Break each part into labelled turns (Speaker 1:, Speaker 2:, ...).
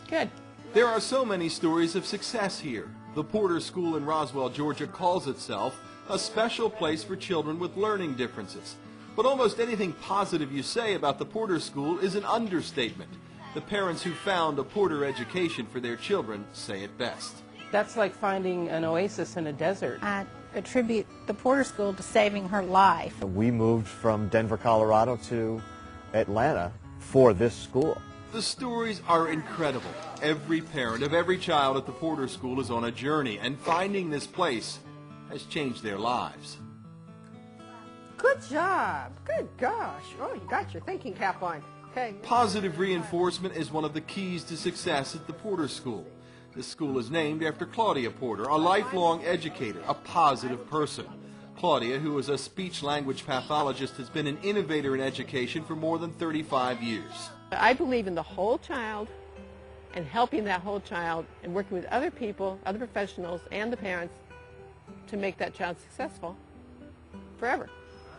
Speaker 1: Good.
Speaker 2: There are so many stories of success here. The Porter School in Roswell, Georgia calls itself a special place for children with learning differences. But almost anything positive you say about the Porter School is an understatement. The parents who found a Porter education for their children say it best.
Speaker 1: That's like finding an oasis in a desert.
Speaker 3: I attribute the Porter School to saving her life.
Speaker 4: We moved from Denver, Colorado to Atlanta for this school.
Speaker 2: The stories are incredible. Every parent of every child at the Porter School is on a journey, and finding this place has changed their lives.
Speaker 5: Good job. Good gosh. Oh, you got your thinking cap on. Okay.
Speaker 2: Positive reinforcement is one of the keys to success at the Porter School. This school is named after Claudia Porter, a lifelong educator, a positive person. Claudia, who is a speech-language pathologist, has been an innovator in education for more than 35 years.
Speaker 5: I believe in the whole child and helping that whole child and working with other people, other professionals, and the parents to make that child successful forever.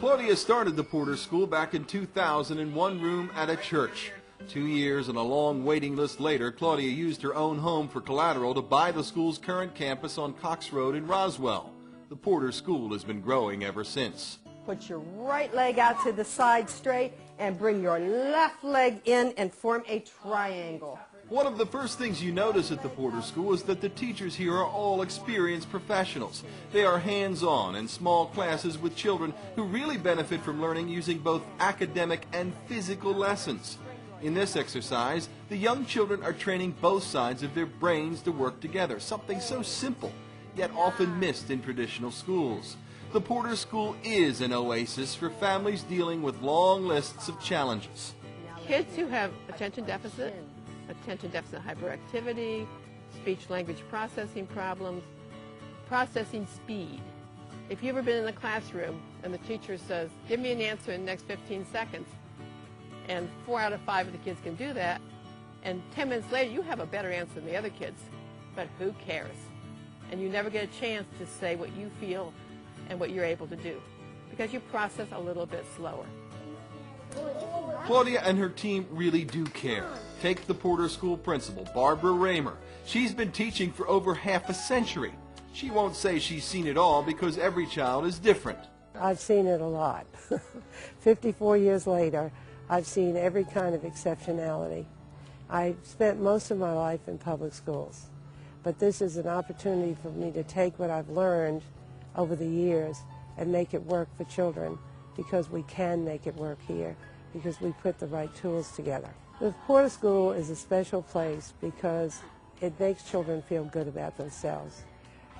Speaker 2: Claudia started the Porter School back in 2000 in one room at a church. 2 years and a long waiting list later, Claudia used her own home for collateral to buy the school's current campus on Cox Road in Roswell. The Porter School has been growing ever since.
Speaker 5: Put your right leg out to the side straight and bring your left leg in and form a triangle.
Speaker 2: One of the first things you notice at the Porter School is that the teachers here are all experienced professionals. They are hands-on in small classes with children who really benefit from learning using both academic and physical lessons. In this exercise, the young children are training both sides of their brains to work together, something so simple, yet often missed in traditional schools. The Porter School is an oasis for families dealing with long lists of challenges.
Speaker 5: Kids who have attention deficit hyperactivity, speech-language processing problems, processing speed. If you've ever been in the classroom and the teacher says, give me an answer in the next 15 seconds, and 4 out of 5 of the kids can do that, and 10 minutes later you have a better answer than the other kids, but who cares? And you never get a chance to say what you feel and what you're able to do, because you process a little bit slower.
Speaker 2: Claudia and her team really do care. Take the Porter School principal, Barbara Raymer. She's been teaching for over half a century. She won't say she's seen it all because every child is different.
Speaker 6: I've seen it a lot. 54 years later, I've seen every kind of exceptionality. I spent most of my life in public schools, but this is an opportunity for me to take what I've learned over the years and make it work for children, because we can make it work here, because we put the right tools together. The Porter School is a special place because it makes children feel good about themselves.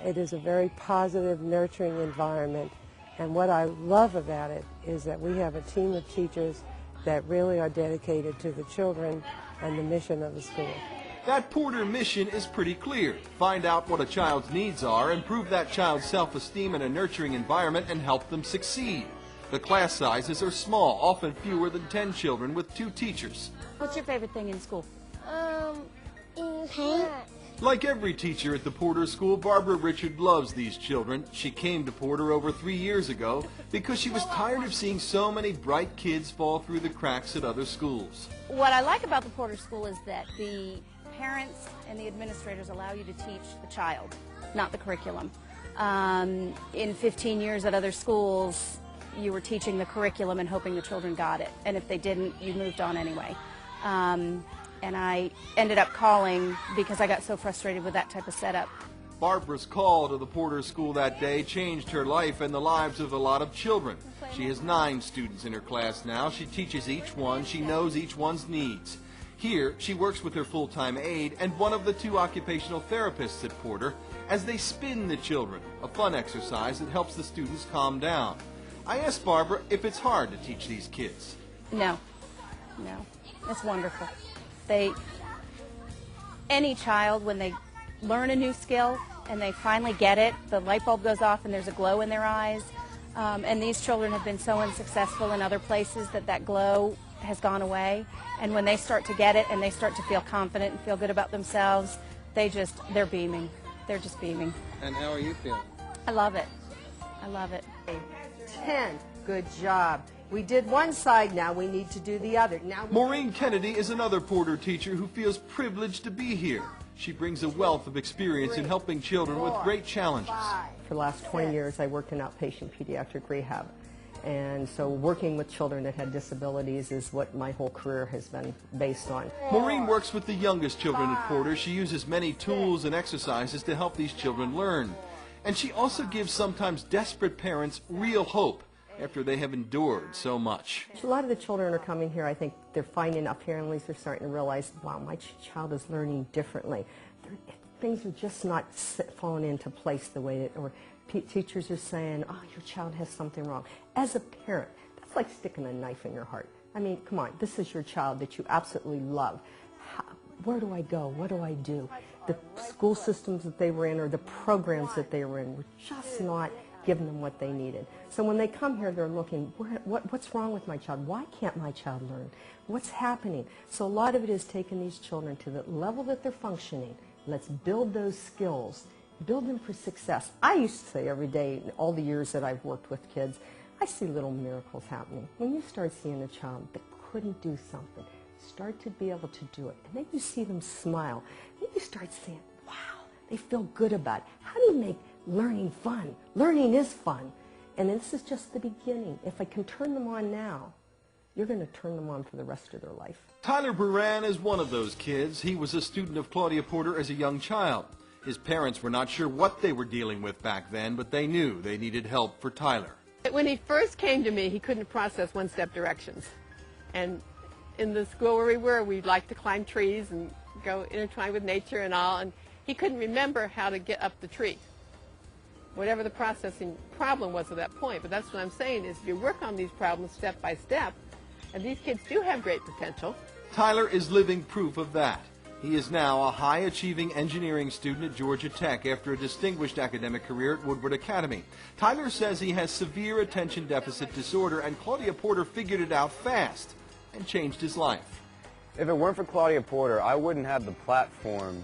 Speaker 6: It is a very positive, nurturing environment, and what I love about it is that we have a team of teachers that really are dedicated to the children and the mission of the school.
Speaker 2: That Porter mission is pretty clear. Find out what a child's needs are, improve that child's self-esteem in a nurturing environment, and help them succeed. The class sizes are small, often fewer than 10 children with 2 teachers.
Speaker 7: What's your favorite thing in school?
Speaker 8: Paint.
Speaker 2: Like every teacher at the Porter School, Barbara Richard loves these children. She came to Porter over 3 years ago because she was tired of seeing so many bright kids fall through the cracks at other schools.
Speaker 7: What I like about the Porter School is that the parents and the administrators allow you to teach the child, not the curriculum. In 15 years at other schools, you were teaching the curriculum and hoping the children got it, and if they didn't, you moved on anyway. And I ended up calling because I got so frustrated with that type of setup.
Speaker 2: Barbara's call to the Porter School that day changed her life and the lives of a lot of children. She has 9 students in her class now. She teaches each one. She knows each one's needs. Here, she works with her full-time aide and one of the 2 occupational therapists at Porter as they spin the children, a fun exercise that helps the students calm down. I asked Barbara if it's hard to teach these kids.
Speaker 7: No, it's wonderful. Any child, when they learn a new skill and they finally get it, the light bulb goes off and there's a glow in their eyes. And these children have been so unsuccessful in other places that glow has gone away. And when they start to get it and they start to feel confident and feel good about themselves, they're beaming. They're just beaming.
Speaker 9: And how are you feeling?
Speaker 7: I love it. I love it.
Speaker 5: 10. Good job.
Speaker 8: We did one side, now we need to do the other.
Speaker 2: Maureen Kennedy is another Porter teacher who feels privileged to be here. She brings a wealth of experience in helping children with great challenges.
Speaker 9: For the last 20 years, I worked in outpatient pediatric rehab. And so working with children that had disabilities is what my whole career has been based on.
Speaker 2: Maureen works with the youngest children at Porter. She uses many tools and exercises to help these children learn. And she also gives sometimes desperate parents real hope after they have endured so much.
Speaker 9: A lot of the children are coming here, I think they're finding out, families are starting to realize, wow, my child is learning differently. Things are just not falling into place the way that, or teachers are saying, oh, your child has something wrong. As a parent, that's like sticking a knife in your heart. I mean, come on, this is your child that you absolutely love. Where do I go? What do I do? The school systems that they were in or the programs that they were in were just not giving them what they needed. So when they come here, they're looking, what's wrong with my child? Why can't my child learn? What's happening? So a lot of it is taking these children to the level that they're functioning. Let's build those skills, build them for success. I used to say every day, all the years that I've worked with kids, I see little miracles happening. When you start seeing a child that couldn't do something, start to be able to do it, and then you see them smile, then you start saying, wow, they feel good about it. How do you make learning fun? Learning is fun. And this is just the beginning. If I can turn them on now, you're going to turn them on for the rest of their life.
Speaker 2: Tyler Buran is one of those kids. He was a student of Claudia Porter as a young child. His parents were not sure what they were dealing with back then, but they knew they needed help for Tyler.
Speaker 5: When he first came to me, he couldn't process one-step directions. And in the school where we were, we'd like to climb trees and go intertwine with nature and all, and he couldn't remember how to get up the tree. Whatever the processing problem was at that point. But that's what I'm saying is if you work on these problems step by step, and these kids do have great potential.
Speaker 2: Tyler is living proof of that. He is now a high-achieving engineering student at Georgia Tech after a distinguished academic career at Woodward Academy. Tyler says he has severe attention deficit disorder, and Claudia Porter figured it out fast and changed his life.
Speaker 10: If it weren't for Claudia Porter, I wouldn't have the platform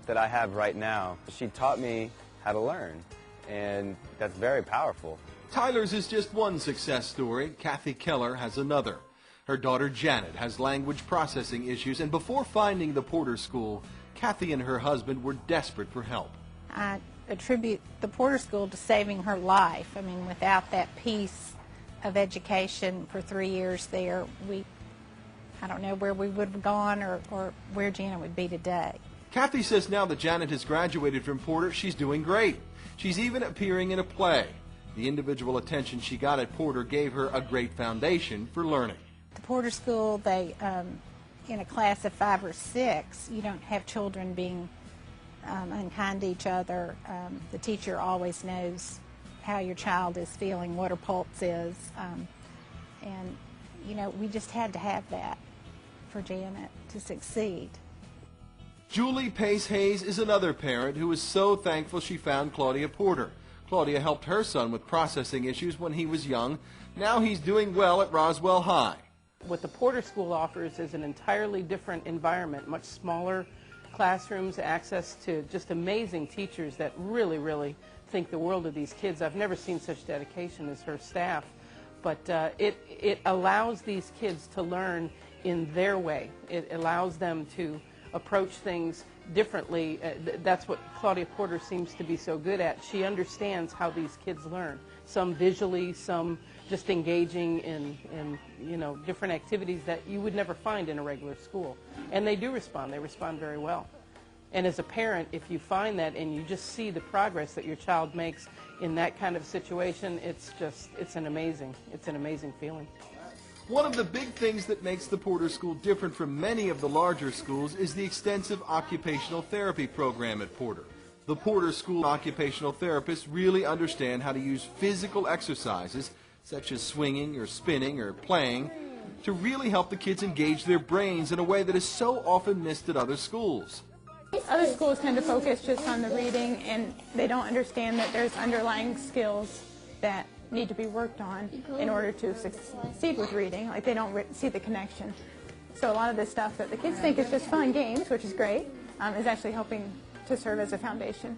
Speaker 10: that I have right now. She taught me how to learn, and that's very powerful.
Speaker 2: Tyler's is just one success story. Kathy Keller has another. Her daughter Janet has language processing issues, and before finding the Porter School, Kathy and her husband were desperate for help.
Speaker 3: I attribute the Porter School to saving her life. I mean, without that piece of education for 3 years there, I don't know where we would have gone or where Janet would be today.
Speaker 2: Kathy says now that Janet has graduated from Porter, she's doing great. She's even appearing in a play. The individual attention she got at Porter gave her a great foundation for learning.
Speaker 3: The Porter School, they, in a class of 5 or 6, you don't have children being unkind to each other. The teacher always knows how your child is feeling, what her pulse is. And, you know, we just had to have that for Janet to succeed.
Speaker 2: Julie Pace Hayes is another parent who is so thankful she found Claudia Porter. Claudia helped her son with processing issues when he was young. Now he's doing well at Roswell High.
Speaker 1: What the Porter School offers is an entirely different environment, much smaller classrooms, access to just amazing teachers that really, really think the world of these kids. I've never seen such dedication as her staff, but it allows these kids to learn in their way. It allows them to approach things differently. That's what Claudia Porter seems to be so good at. She understands how these kids learn, some visually, some just engaging in you know, different activities that you would never find in a regular school. And they do respond. They respond very well. And as a parent, if you find that and you just see the progress that your child makes in that kind of situation, it's an amazing feeling.
Speaker 2: One of the big things that makes the Porter School different from many of the larger schools is the extensive occupational therapy program at Porter. The Porter School occupational therapists really understand how to use physical exercises, such as swinging or spinning or playing, to really help the kids engage their brains in a way that is so often missed at other schools.
Speaker 11: Other schools tend to focus just on the reading, and they don't understand that there's underlying skills that need to be worked on in order to succeed with reading. Like, they don't see the connection. So a lot of this stuff that the kids think is just fun games, which is great, is actually helping to serve as a foundation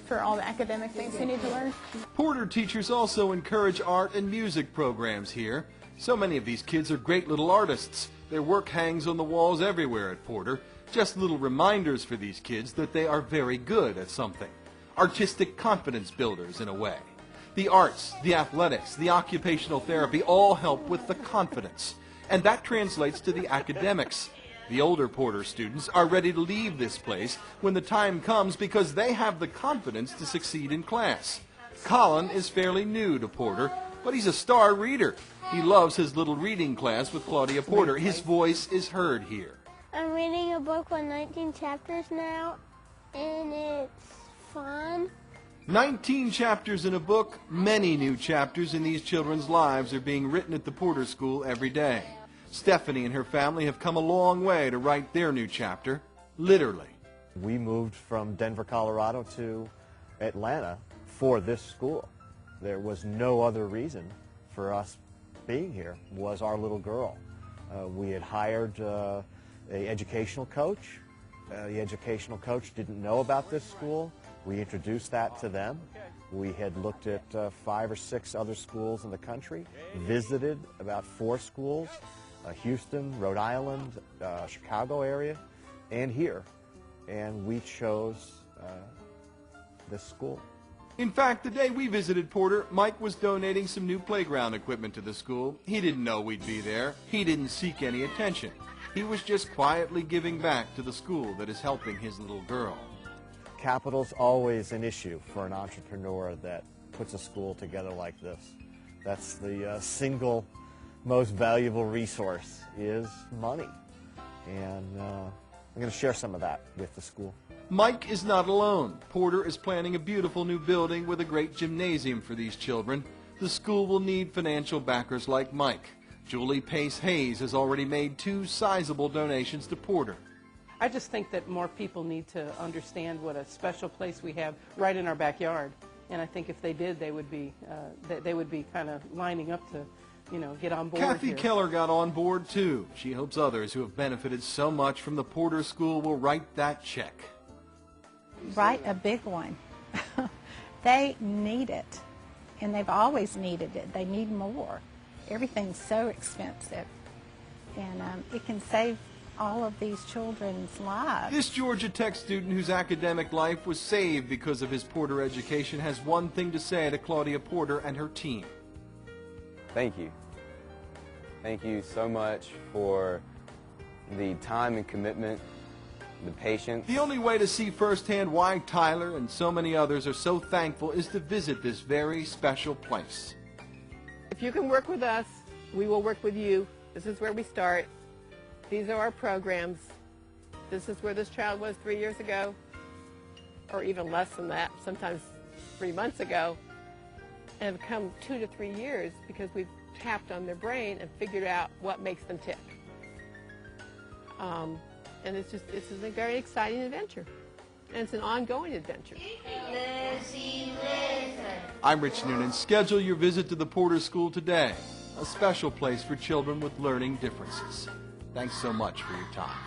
Speaker 11: for all the academic things they need to learn.
Speaker 2: Porter teachers also encourage art and music programs here. So many of these kids are great little artists. Their work hangs on the walls everywhere at Porter. Just little reminders for these kids that they are very good at something. Artistic confidence builders in a way. The arts, the athletics, the occupational therapy all help with the confidence. And that translates to the academics. The older Porter students are ready to leave this place when the time comes because they have the confidence to succeed in class. Colin is fairly new to Porter, but he's a star reader. He loves his little reading class with Claudia Porter. His voice is heard here.
Speaker 12: I'm reading a book with 19 chapters now, and it's fun.
Speaker 2: 19 chapters in a book, many new chapters in these children's lives are being written at the Porter School every day. Stephanie and her family have come a long way to write their new chapter, literally.
Speaker 4: We moved from Denver, Colorado to Atlanta for this school. There was no other reason for us being here, was our little girl. We had hired an educational coach. The educational coach didn't know about this school. We introduced that to them. We had looked at 5 or 6 other schools in the country, visited about 4 schools, Houston, Rhode Island, Chicago area, and here. And we chose this school.
Speaker 2: In fact, the day we visited Porter, Mike was donating some new playground equipment to the school. He didn't know we'd be there. He didn't seek any attention. He was just quietly giving back to the school that is helping his little girl.
Speaker 4: Capital's always an issue for an entrepreneur that puts a school together like this. That's the single most valuable resource is money. And I'm going to share some of that with the school.
Speaker 2: Mike is not alone. Porter is planning a beautiful new building with a great gymnasium for these children. The school will need financial backers like Mike. Julie Pace Hayes has already made 2 sizable donations to Porter.
Speaker 1: I just think that more people need to understand what a special place we have right in our backyard. And I think if they did, they would be kind of lining up to, get on board.
Speaker 2: Kathy
Speaker 1: here.
Speaker 2: Keller got on board too. She hopes others who have benefited so much from the Porter School will write that check.
Speaker 3: Write a big one. They need it, and they've always needed it. They need more. Everything's so expensive, and it can save all of these children's lives.
Speaker 2: This Georgia Tech student whose academic life was saved because of his Porter education has one thing to say to Claudia Porter and her team.
Speaker 10: Thank you. Thank you so much for the time and commitment, the patience.
Speaker 2: The only way to see firsthand why Tyler and so many others are so thankful is to visit this very special place.
Speaker 5: If you can work with us, we will work with you. This is where we start. These are our programs. This is where this child was 3 years ago, or even less than that, sometimes 3 months ago, and have come 2 to 3 years because we've tapped on their brain and figured out what makes them tick. And it's a very exciting adventure, and it's an ongoing adventure.
Speaker 2: I'm Rich Noonan. Schedule your visit to the Porter School today, a special place for children with learning differences. Thanks so much for your time.